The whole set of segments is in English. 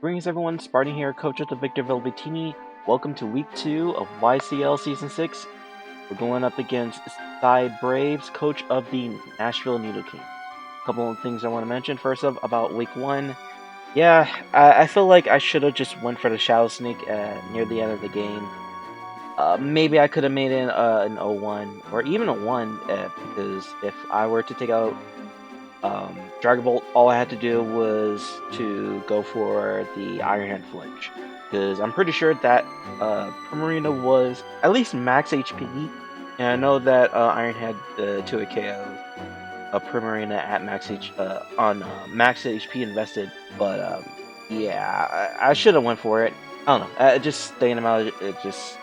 Greetings everyone, Spartan here, coach of the Victor Velvetini. Welcome to week 2 of YCL Season 6. We're going up against Cy Braves, coach of the Nashville Needle King. A couple of things I want to mention. First up, about week 1. Yeah, I feel like I should have just went for the Shadow Sneak near the end of the game. Maybe I could have made it an 0-1 or even a 1 because if I were to take out Dragon Bolt, all I had to do was to go for the Iron Hand flinch, because I'm pretty sure that Primarina was at least max HP, and I know that Iron had 2 KOs of Primarina at max max HP invested, but yeah, I should have went for it. I don't know, just staying them out, it just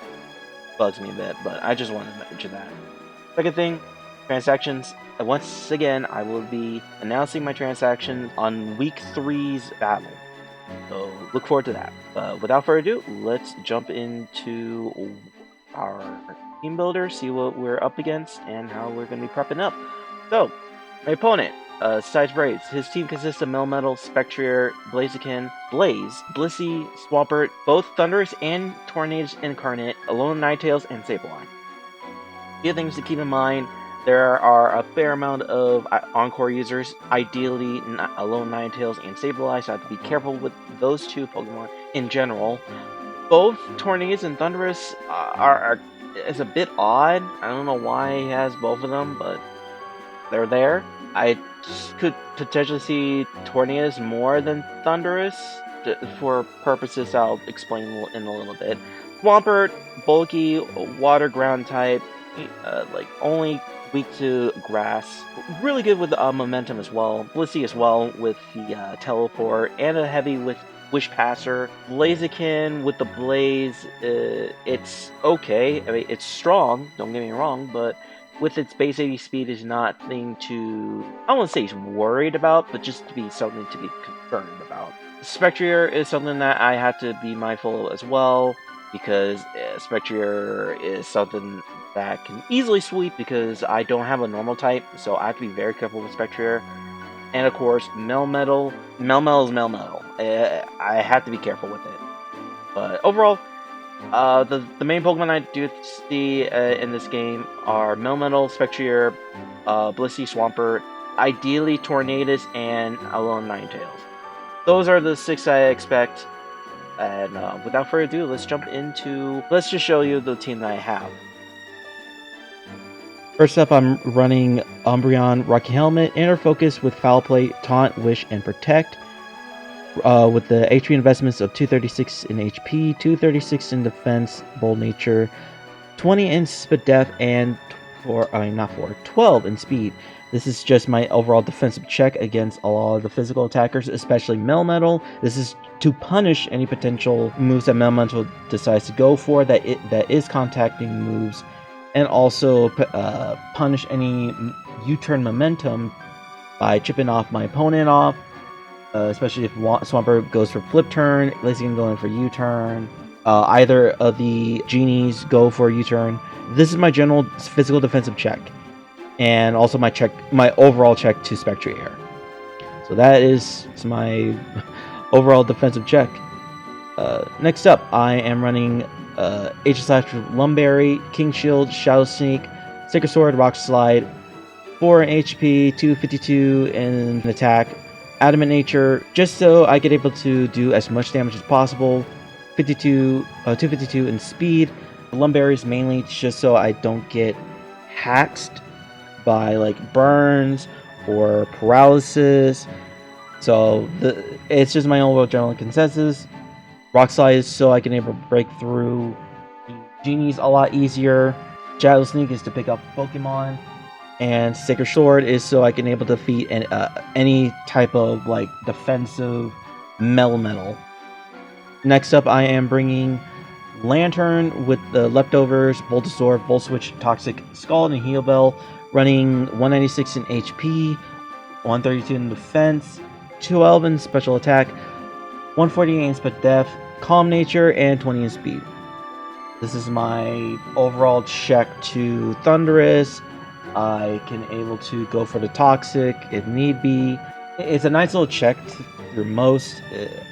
bugs me a bit, but I just wanted to mention that. Second thing, transactions. Once again, I will be announcing my transactions on week 3's battle, so look forward to that. Without further ado, let's jump into our team builder, see what we're up against, and how we're going to be prepping up. So, my opponent, Cy Braves. His team consists of Melmetal, Spectrier, Blaziken, Blaze, Blissey, Swampert, both Thundurus and Tornadus Incarnate, Alone Ninetales, and Sableye. A few things to keep in mind. There are a fair amount of Encore users, ideally Alone Ninetales and Sableye, so I have to be careful with those two Pokemon in general. Both Tornadus and Thundurus is a bit odd. I don't know why he has both of them, but they're there. I could potentially see Tornadus more than Thundurus for purposes I'll explain in a little bit. Swampert, bulky, water ground type, like only weak to grass. Really good with momentum as well. Blissey as well with the teleport, and a heavy with Wish Passer. Blaziken with the Blaze, it's okay. I mean, it's strong, don't get me wrong, but with its base 80 speed is nothing to, I won't say he's worried about, but just to be something to be concerned about. Spectrier is something that I have to be mindful as well, because Spectrier is something that can easily sweep because I don't have a normal type, so I have to be very careful with Spectrier. And of course, Melmetal. Melmetal is Melmetal. I have to be careful with it. But overall, the main Pokemon I do see in this game are Melmetal, Spectrier, Blissey, Swampert, ideally Tornadus, and Alone Ninetales. Those are the 6 I expect. And without further ado, let's just show you the team that I have. First up, I'm running Umbreon, Rocky Helmet, Inner Focus with Foul Play, Taunt, Wish, and Protect. With the HP investments of 236 in HP, 236 in Defense, Bold Nature, 20 in Spadef, and 12 in Speed. This is just my overall defensive check against a lot of the physical attackers, especially Melmetal. This is to punish any potential moves that Melmetal decides to go for that is contacting moves, and also punish any U-turn momentum by chipping off my opponent off, especially if Swampert goes for flip turn, Blaziken going for U-turn, either of the genies go for U-turn. This is my general physical defensive check, and also my overall check to Spectrier. So that is my overall defensive check. Next up, I am running H/Slash Lumberry, King Shield, Shadow Sneak, Sacred Sword, Rock Slide, 4 in HP, 252 in attack, Adamant Nature, just so I get able to do as much damage as possible, 252 in speed. Lumberries mainly just so I don't get haxed by like burns or paralysis. So it's just my overall general consensus. Rock Slide is so I can able to break through genies a lot easier. Shadow Sneak is to pick up Pokemon, and Sacred Sword is so I can able to defeat any type of like defensive Melmetal. Next up, I am bringing Lantern with the leftovers, Voltazor, Volt Switch, Toxic, Scald, and Heal Bell, running 196 in HP, 132 in defense, 12 in special attack, 148 in Spadef, Calm Nature, and 20 in speed. This is my overall check to Thunderous. I can able to go for the Toxic if need be. It's a nice little check through most.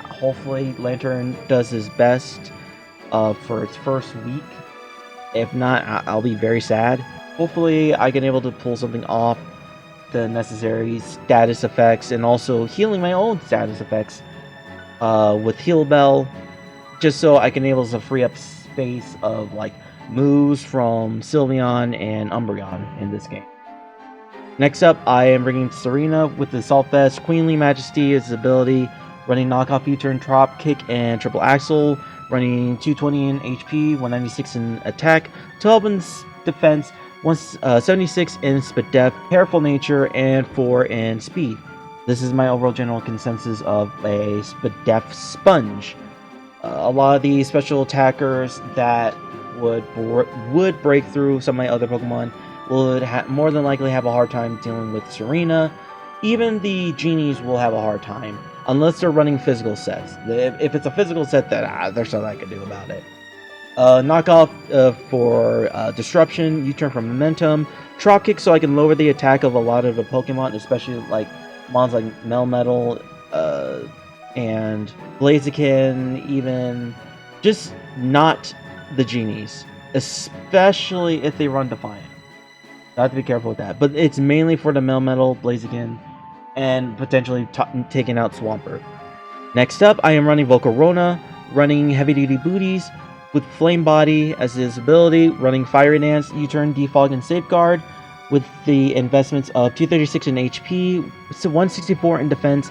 Hopefully Lantern does his best for its first week. If not, I'll be very sad. Hopefully I can able to pull something off, the necessary status effects, and also healing my own status effects with Heal Bell, just so I can able to free up space of like moves from Sylveon and Umbreon in this game. Next up, I am bringing Serena with the Assault Vest, Queenly Majesty is ability, running knockoff U-turn, drop kick, and triple axle, running 220 in HP, 196 in attack, 12 in defense, 176 in speed depth, careful nature, and 4 in speed. This is my overall general consensus of a speed depth sponge. A lot of the special attackers that would break through some of my other Pokemon would more than likely have a hard time dealing with Serena. Even the genies will have a hard time, unless they're running physical sets. If it's a physical set, then there's nothing I can do about it. Knockoff for Disruption, U-turn for Momentum, Drop Kick so I can lower the attack of a lot of the Pokemon, especially like mons like Melmetal, and Blaziken, even just not the genies, especially if they run Defiant. I have to be careful with that, but it's mainly for the Melmetal, Blaziken, and potentially taking out Swampert. Next up, I am running Volcarona, running Heavy Duty Booties with Flame Body as his ability, running Fiery Dance, U-turn, Defog, and Safeguard with the investments of 236 in HP, 164 in defense,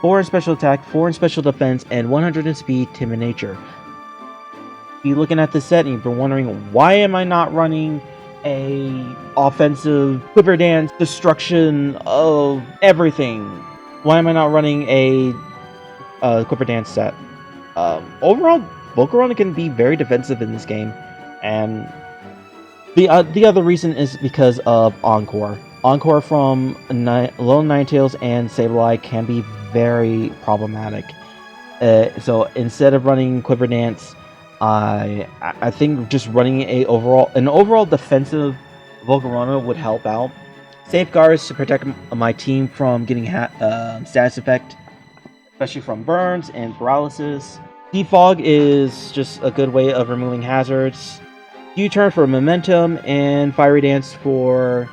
4 in special attack, 4 in special defense, and 100 in speed, timid nature. If you're looking at this set and you've been wondering, why am I not running a offensive Quiver Dance destruction of everything? Why am I not running a Quiver Dance set? Overall, Volcarona can be very defensive in this game, and the other reason is because of Encore. Encore from Lone Ninetales and Sableye can be very problematic. So instead of running Quiver Dance, I think just running an overall defensive Volcarona would help out. Safeguards to protect my team from getting status effect, especially from burns and paralysis. Defog is just a good way of removing hazards. U-turn for momentum, and Fiery Dance for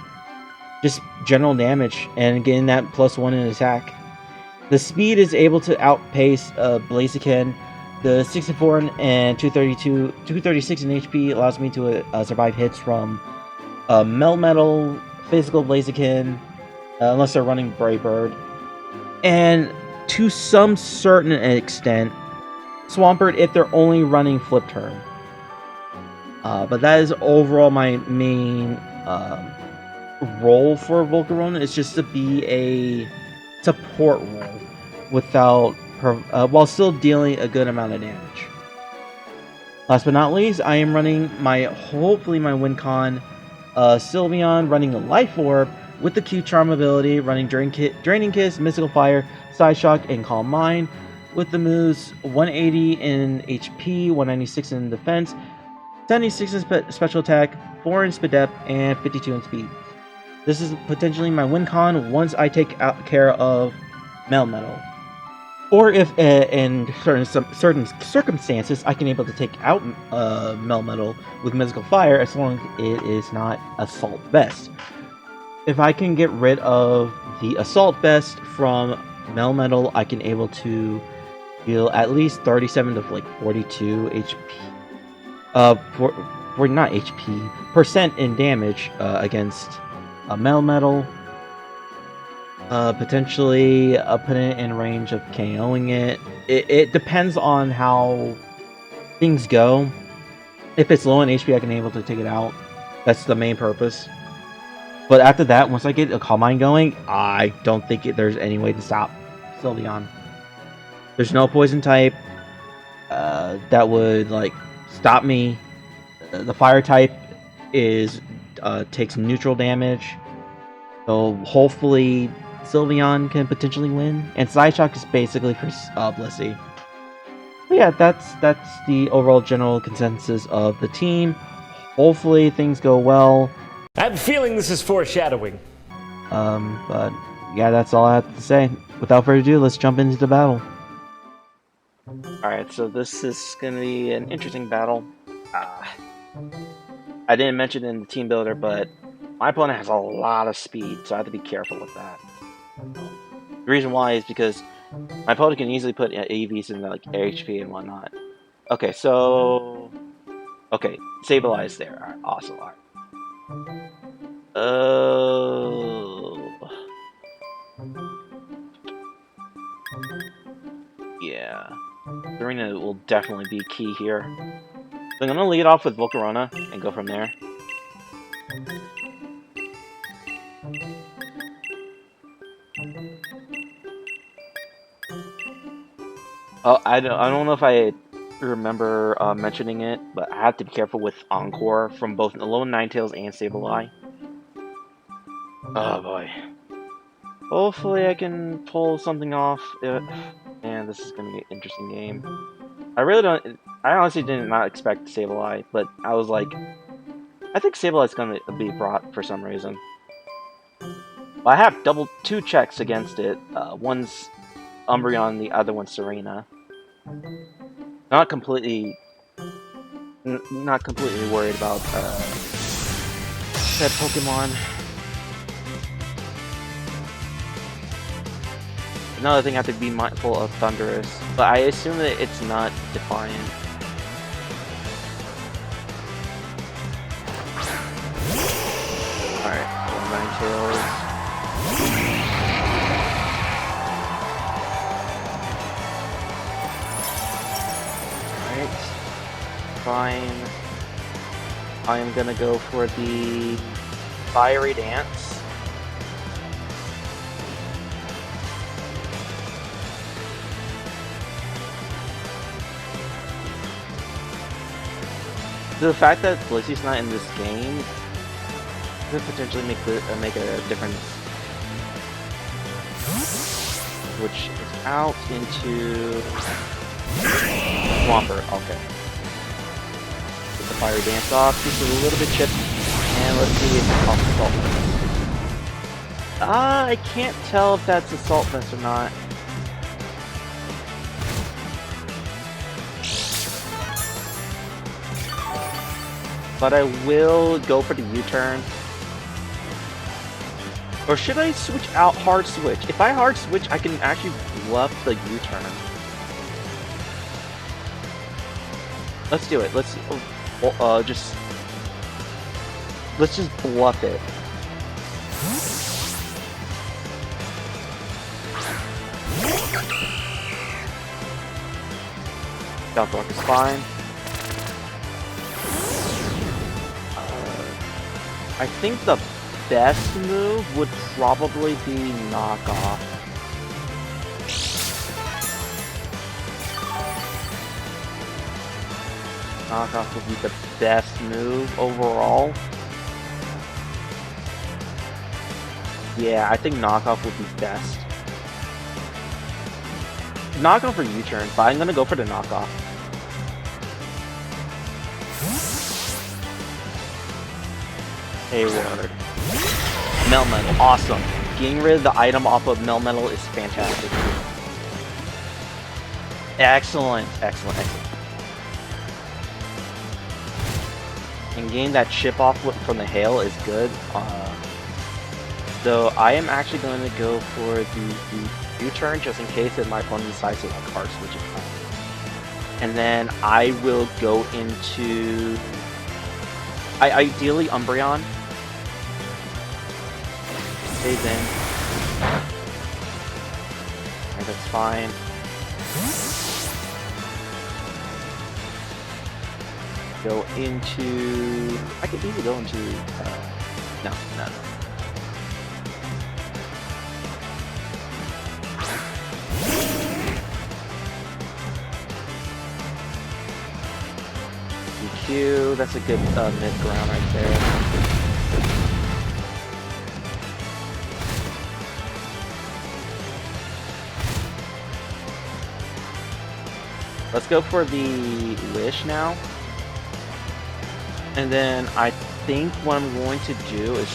just general damage and getting that +1 in attack. The speed is able to outpace Blaziken. The 64 and 236 in HP allows me to survive hits from Melmetal, Physical Blaziken, unless they're running Brave Bird. And to some certain extent, Swampert if they're only running Flip Turn. But that is overall my main role for Volcarona. It's just to be a support role without while still dealing a good amount of damage. Last but not least, I am running hopefully my WinCon Sylveon, running a Life Orb with the Q-Charm ability, running Draining Kiss, Mystical Fire, Side Shock, and Calm Mind with the moves 180 in HP, 196 in defense, 76 in special attack, 4 in speed depth, and 52 in speed. This is potentially my WinCon once I take care of Melmetal. Or if in certain circumstances I can able to take out Melmetal with Mystical Fire as long as it is not Assault Vest. If I can get rid of the Assault Vest from Melmetal, I can able to deal at least 37 to like 42 HP. For not HP, percent in damage against a Melmetal. Potentially putting it in range of KOing it. It depends on how things go. If it's low in HP, I can able to take it out. That's the main purpose. But after that, once I get a Calm Mind going, I don't think there's any way to stop Sylveon. There's no poison type that would like stop me. The fire type takes neutral damage. So hopefully Sylveon can potentially win. And Side Shock is basically for Blissey. Yeah, that's the overall general consensus of the team. Hopefully things go well. I have a feeling this is foreshadowing. But yeah, that's all I have to say. Without further ado, let's jump into the battle. Alright, so this is going to be an interesting battle. I didn't mention it in the team builder, but my opponent has a lot of speed, so I have to be careful with that. The reason why is because my opponent can easily put AVs in like HP and whatnot. Okay, so... Okay, stabilize there. Alright, awesome. Alright. Yeah. Serena will definitely be key here. So I'm gonna lead off with Volcarona and go from there. Oh, I don't know if I remember mentioning it, but I have to be careful with Encore from both Alone Ninetales and Sableye. Oh boy. Hopefully I can pull something off. Man, this is gonna be an interesting game. I honestly did not expect Sableye, but I was like, I think Sableye's gonna be brought for some reason. Well, I have two checks against it. One's Umbreon, the other one's Serena. Not completely worried about that Pokemon. Another thing I have to be mindful of Thundurus, but I assume that it's not Defiant. Alright, Ninetales. Alright. Fine. I am gonna go for the Fiery Dance. The fact that Blissey's not in this game could potentially make a difference. Which is out into Swampert. Okay. Get the Fiery Dance off, just a little bit chipped, and let's see if it's off Assault Vest. I can't tell if that's Assault Vest or not. But I will go for the U-turn. Or should I switch out hard switch? If I hard switch, I can actually bluff the U-turn. Let's do it. Let's just bluff it. South Rock is fine. I think the best move would probably be Knockoff. Knockoff would be the best move overall. Yeah, I think Knockoff would be best. Knockoff or U-turn, but I'm gonna go for the Knockoff. Hayward. Melmetal, awesome. Getting rid of the item off of Melmetal is fantastic. Excellent, excellent, excellent. And getting that chip off from the hail is good. So I am actually going to go for the U-turn just in case that my opponent decides to like hard switch it. And then I will go into ideally Umbreon. Stays in. And that's fine. Go into... I could easily go into... no. EQ, that's a good mid-ground right there. Let's go for the Wish now. And then I think what I'm going to do is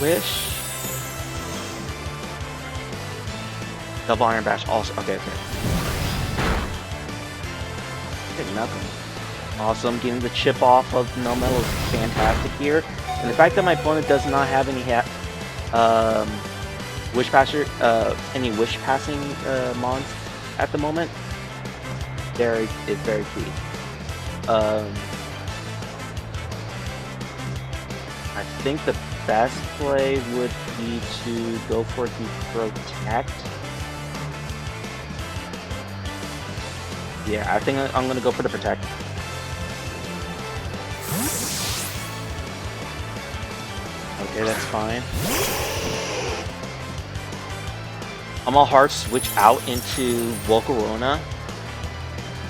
Wish. Double Iron Bash also. Okay. Okay, nothing. Awesome. Getting the chip off of Melmetal is fantastic here. And the fact that my opponent does not have any Wish Passer, any Wish Passing mons at the moment, is very key. I think the best play would be to go for the Protect. Yeah, I think I'm gonna go for the Protect. Okay, that's fine. I'm gonna hard switch out into Volcarona.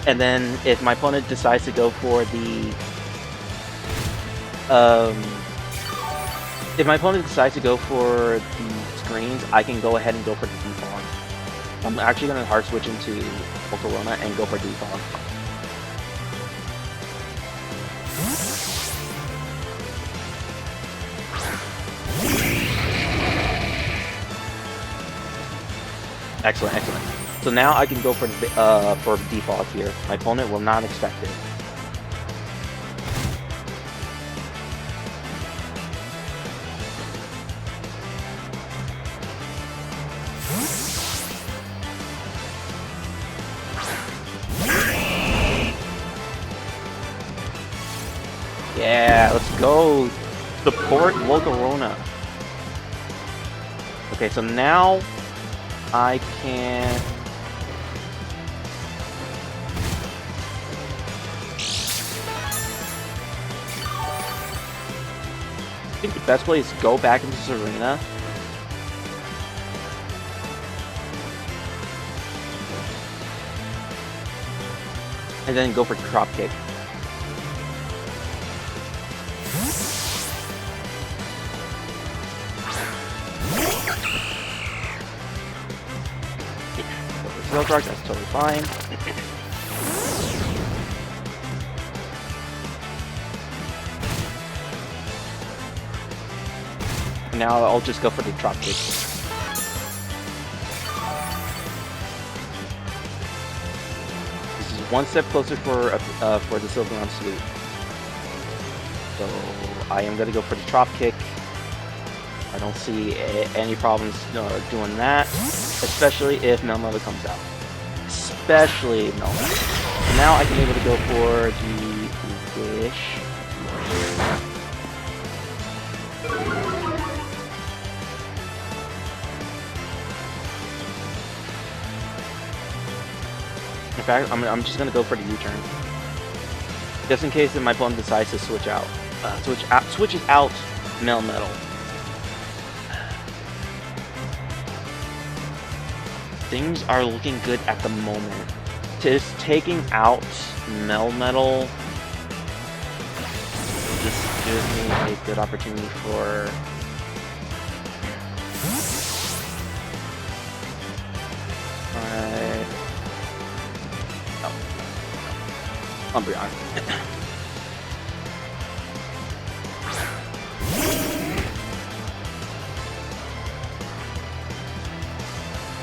And then if my opponent decides to go for the screens, I can go ahead and go for the defog. I'm actually gonna hard switch into Volcarona and go for defog. Excellent, excellent. So now I can go for defog here. My opponent will not expect it. Yeah, let's go. Support Volcarona. Okay, so now I can... I think the best play is go back into Serena. And then go for drop kick. Real dark, that's totally fine. Now I'll just go for the drop kick. This is one step closer for the Sylveon Sweep. So I am gonna go for the drop kick. I don't see any problems doing that, especially if Melmetal comes out. Especially if Melmetal. So now I can be able to go for the Wish. In fact, I'm just gonna go for the U-turn, just in case if my opponent decides to switch out, switches out Melmetal. Things are looking good at the moment. Just taking out Melmetal just gives me a good opportunity for Umbreon.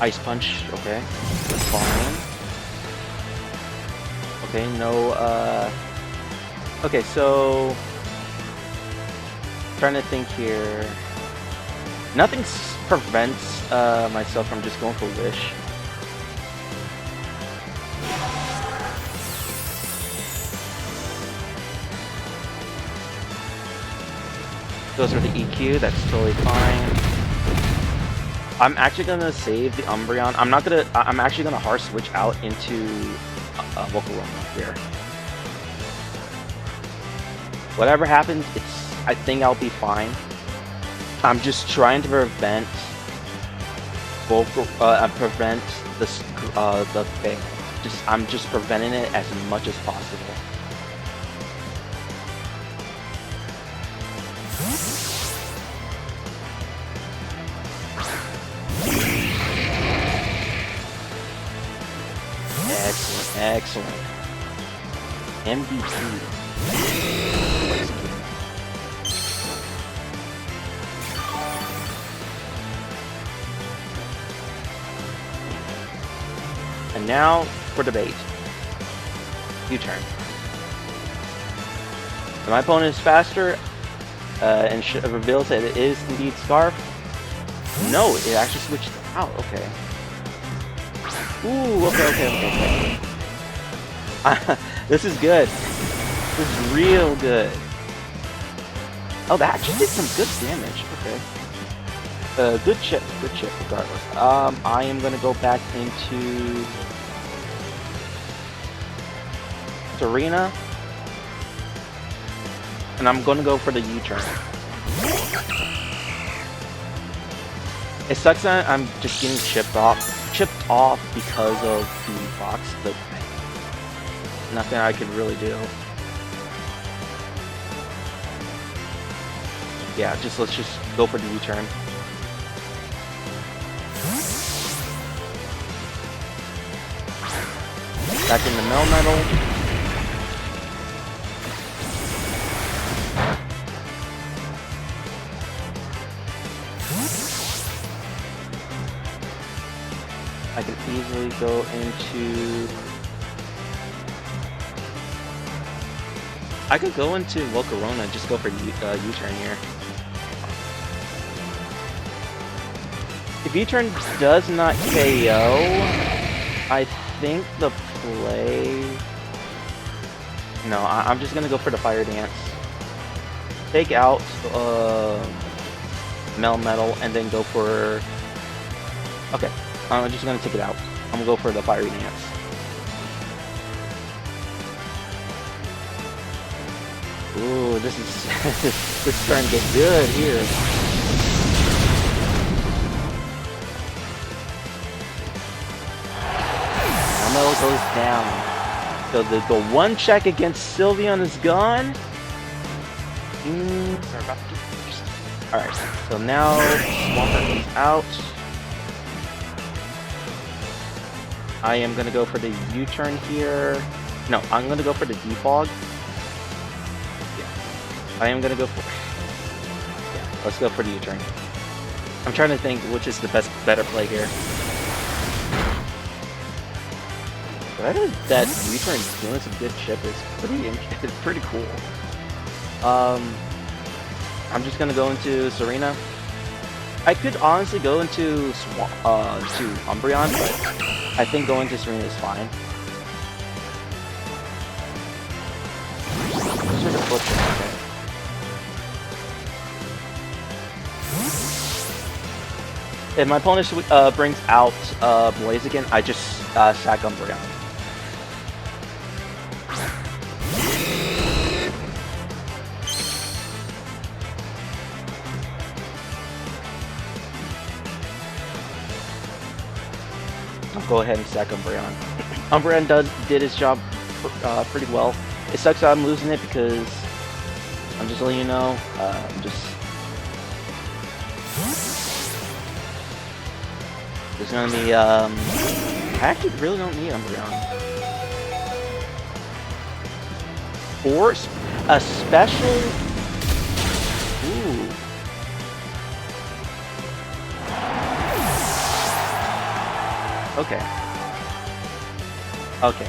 Ice Punch, okay. That's fine. Okay, no, okay, so... trying to think here. Nothing prevents myself from just going for Wish. Goes for the EQ, that's totally fine. I'm actually gonna save the Umbreon. I'm actually gonna hard switch out into Volcarona here. Whatever happens, I think I'll be fine. I'm just trying to prevent the fail. I'm just preventing it as much as possible. Excellent. MVP. And now for the bait. U-turn. So my opponent is faster and reveals that it is indeed Scarf. No, it actually switched out. Okay. Ooh, okay. This is good. This is real good. Oh, that actually did some good damage. Okay. Good chip regardless. I am gonna go back into Serena, and I'm gonna go for the U-turn. It sucks that I'm just getting chipped off because of the box, but nothing I could really do. Yeah, let's just go for the U-turn. Back in the Melmetal. I can easily go into... I could go into Volcarona and just go for U-turn here. If U-turn does not KO, I think the play... No, I'm just gonna go for the Fire Dance. Take out Melmetal and then go for... Okay. I'm just gonna take it out. I'm gonna go for the Fiery Dance. Ooh, this is this is starting to get good here. Melmetal goes down. So the one check against Sylveon is gone. Alright, so now Swampert is out. I am going to go for the U-turn here. No, I'm going to go for the Defog. Yeah. I am going to go for... Yeah, let's go for the U-turn. I'm trying to think which is the better play here. But that U-turn doing some good chip is pretty cool. I'm just going to go into Serena. I could honestly go into Umbreon, but I think going to Serena is fine. Sort of flip it. If my opponent brings out Blaziken, I just sack Umbreon. Go ahead and sack Umbreon. Umbreon did his job pretty well. It sucks that I'm losing it because I'm just letting you know. There's gonna be I actually really don't need Umbreon. Or a special. Ooh. Okay.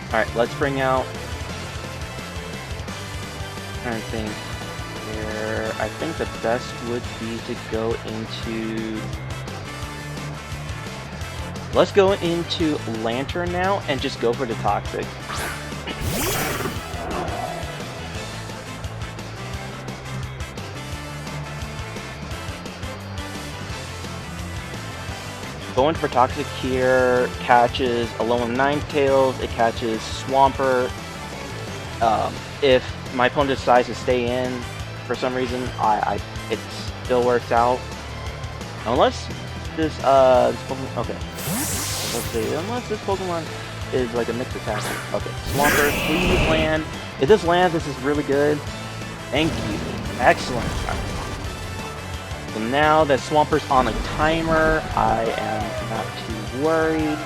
Alright, let's bring out... I'm trying to think here. I think the best would be to go into... Let's go into Lantern now and just go for the Toxic. Going for Toxic here catches Alolan Ninetales, it catches Swampert. If my opponent decides to stay in for some reason, it still works out. Unless this Pokemon, okay. Let's see, unless this Pokemon is like a mixed attack. Okay, Swampert, please land. If this lands, this is really good. Thank you. Excellent. So now that Swamper's on a timer, I am not too worried.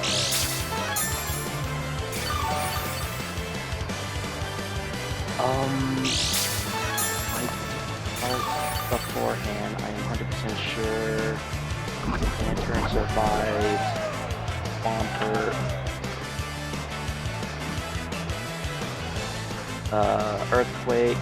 Beforehand, I am 100% sure Lantern survives. Swamper. Earthquake.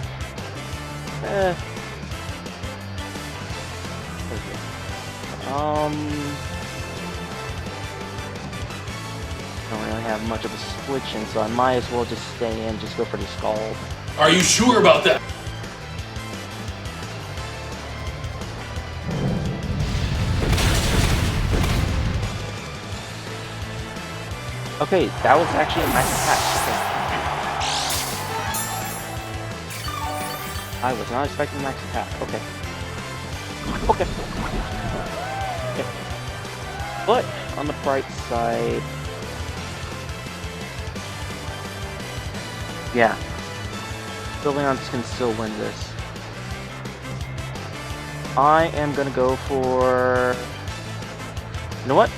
Don't really have much of a switch in, so I might as well just stay in, just go for the Scald. Are you sure about that? Okay, that was actually a max attack. Okay. I was not expecting max attack. Okay. Okay. Okay. But on the bright side, yeah, Sylveons can still win this. I am gonna go for. You know what?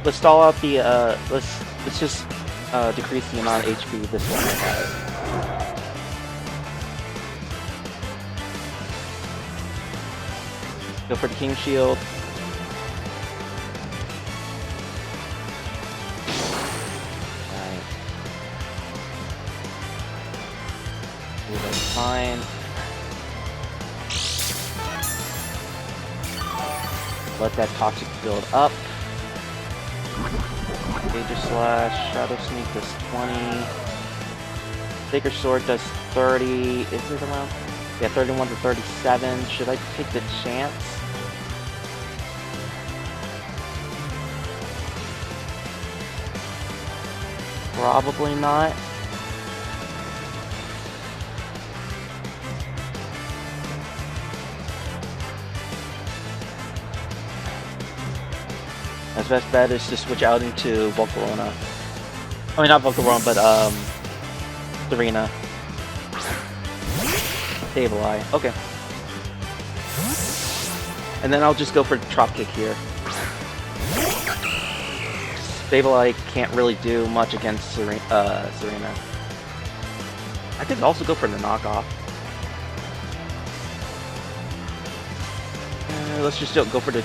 Let's stall out the. Let's just decrease the amount of HP this one has. Go for the King Shield. Alright. That's fine. Let that toxic build up. Major Slash, Shadow Sneak does 20. Sacred Sword does 30. Is it around? Yeah, 31 to 37. Should I take the chance? Probably not. My best bet is to switch out into Volcarona. I mean, not Volcarona, but Serena. Sableye. Okay. And then I'll just go for Drop Kick here. Sableye can't really do much against Serena. I could also go for the knockoff. Let's just go for the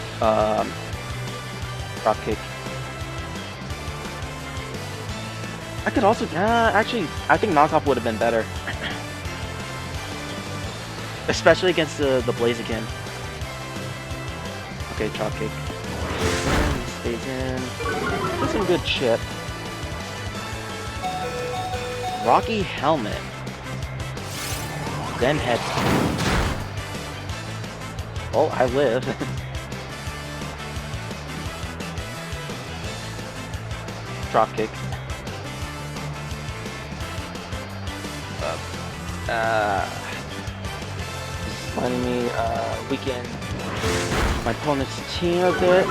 Drop Kick. I could also, actually, I think knockoff would have been better. Especially against the Blaziken. Okay, Drop Kick. Stays in. That's some good chip. Rocky Helmet. Then Head. Oh, I live. Drop Kick. Just letting me weaken my opponent's team a bit.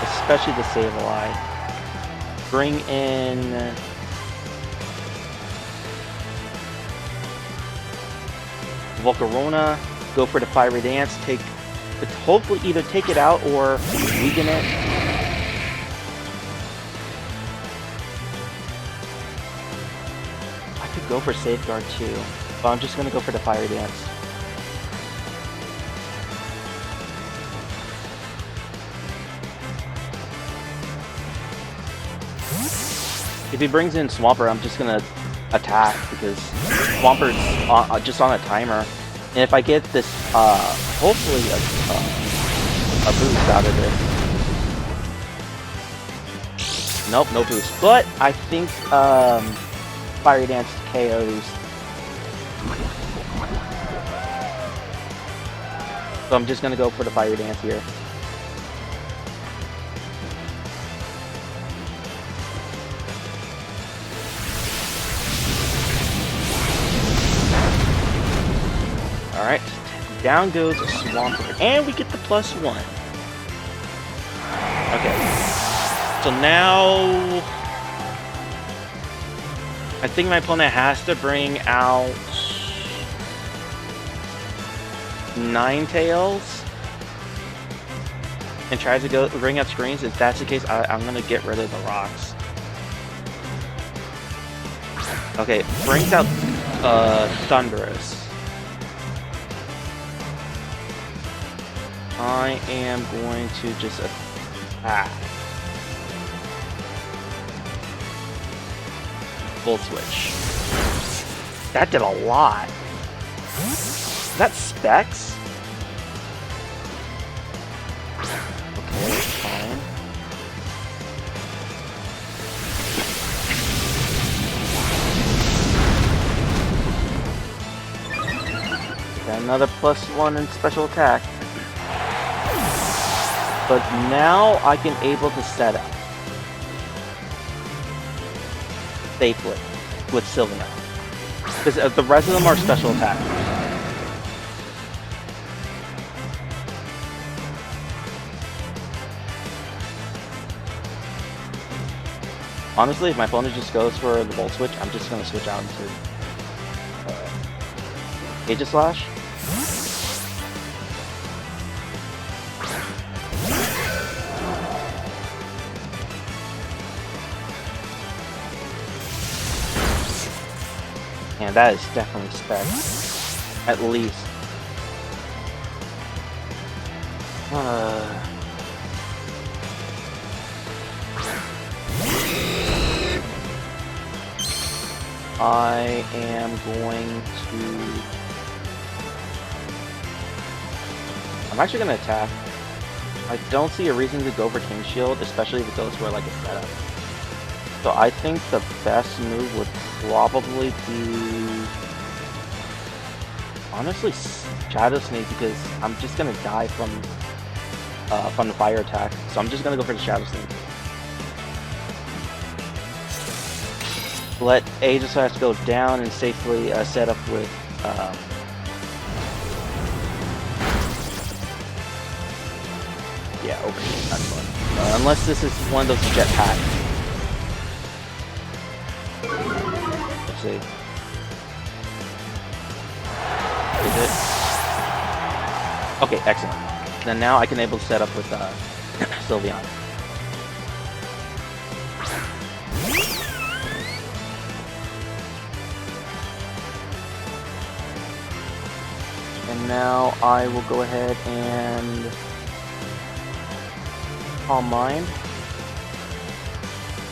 Especially the Sableye. Bring in Volcarona. Go for the Fiery Dance. Hopefully either take it out or weaken it. I could go for Safeguard too, but I'm just gonna go for the Fiery Dance. If he brings in Swampert, I'm just gonna attack because Swampert's just on a timer. And if I get this, hopefully a boost out of this. Nope, no boost. But I think Fiery Dance KOs. So I'm just gonna go for the Fiery Dance here. Alright, down goes Swampert, and we get the +1. Okay, so now I I think my opponent has to bring out Ninetales and tries to go bring out screens. If that's the case, I'm gonna get rid of the rocks. Okay, brings out Thunderous. I am going to just attack. Full switch. That did a lot. Is that Specs? Okay, fine. Got another +1 in special attack. But now I can able to set up safely with Serena. Because the rest of them are special attack. Honestly, if my opponent just goes for the Volt Switch, I'm just going to switch out into Aegislash. And that is definitely Specs. At least. I am going to... I'm actually going to attack. I don't see a reason to go for King Shield, especially if it goes for like a setup. So I think the best move would probably be... honestly, Shadow Sneak, because I'm just going to die from the fire attack. So I'm just going to go for the Shadow Sneak. Let Aegislash go down and safely set up with yeah, okay, that's fun. Unless this is one of those jetpacks. Let's see. Is it? Okay, excellent. Then now I can able to set up with Sylveon. And now I will go ahead and Calm Mind.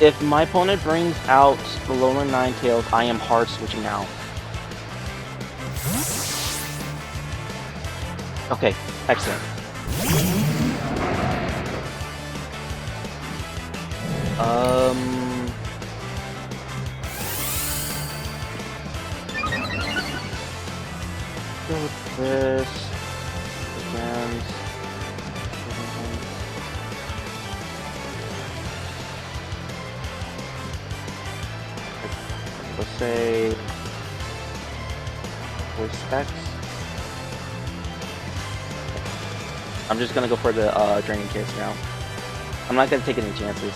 If my opponent brings out the Loner Ninetales, I am hard switching out. Okay, excellent. Go with this. Again. Let's say Specs. I'm just gonna go for the Draining Kiss now. I'm not gonna take any chances.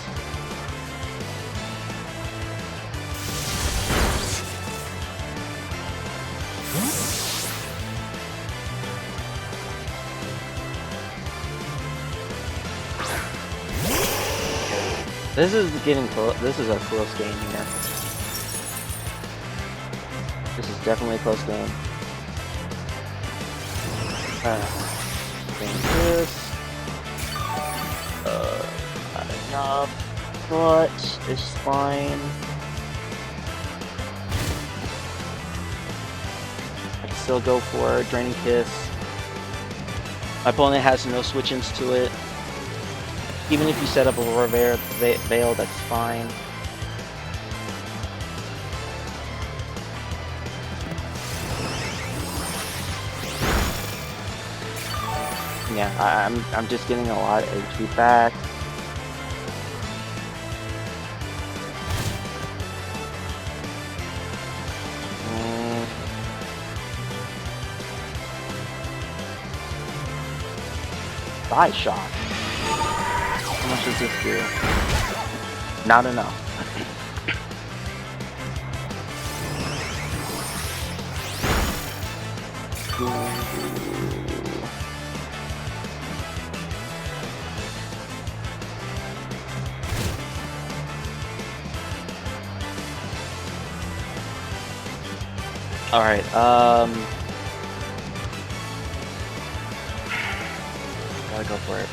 This is getting close. This is a close game here. This is definitely a close game. This. Not enough, but it's fine. I can still go for Draining Kiss. My opponent has no switch-ins to it. Even if you set up a Revere Veil, that's fine. Yeah, I'm just getting a lot of HP back. Side shot. How much does this do? Not enough. Alright, gotta go for it.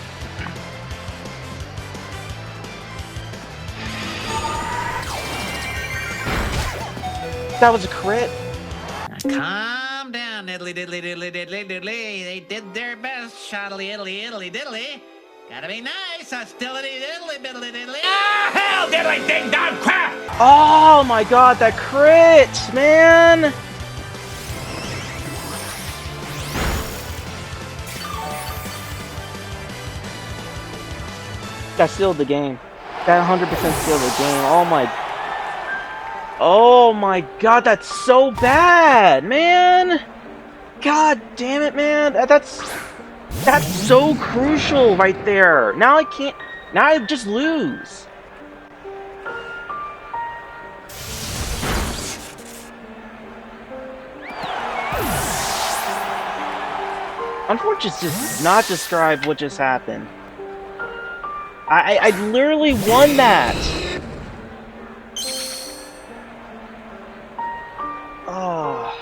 That was a crit? Calm down, diddly diddly diddly diddly diddly. They did their best, shoddily diddly diddly diddly. Gotta be nice, hostility diddly diddly diddly. Ah, hell, diddly ding dong crap! Oh my god, that crit, man! That sealed the game. That 100% sealed the game. Oh my god, that's so bad, man! God damn it, man! That's so crucial right there. Now I can't. Now I just lose. Unfortunately, does not describe what just happened. I literally won that. Oh.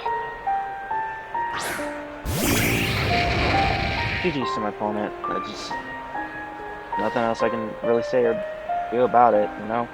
GG's to my opponent. Nothing else I can really say or do about it, you know?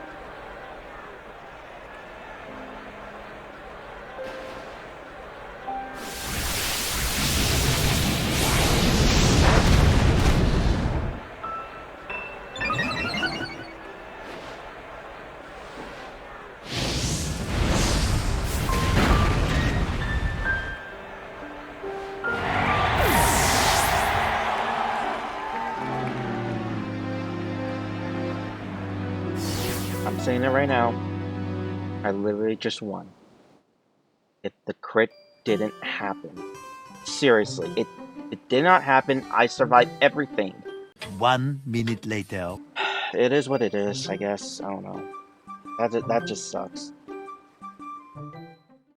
I'm saying it right now. I literally just won. The crit didn't happen. Seriously, it did not happen. I survived everything. 1 minute later. It is what it is, I guess. I don't know. That just sucks.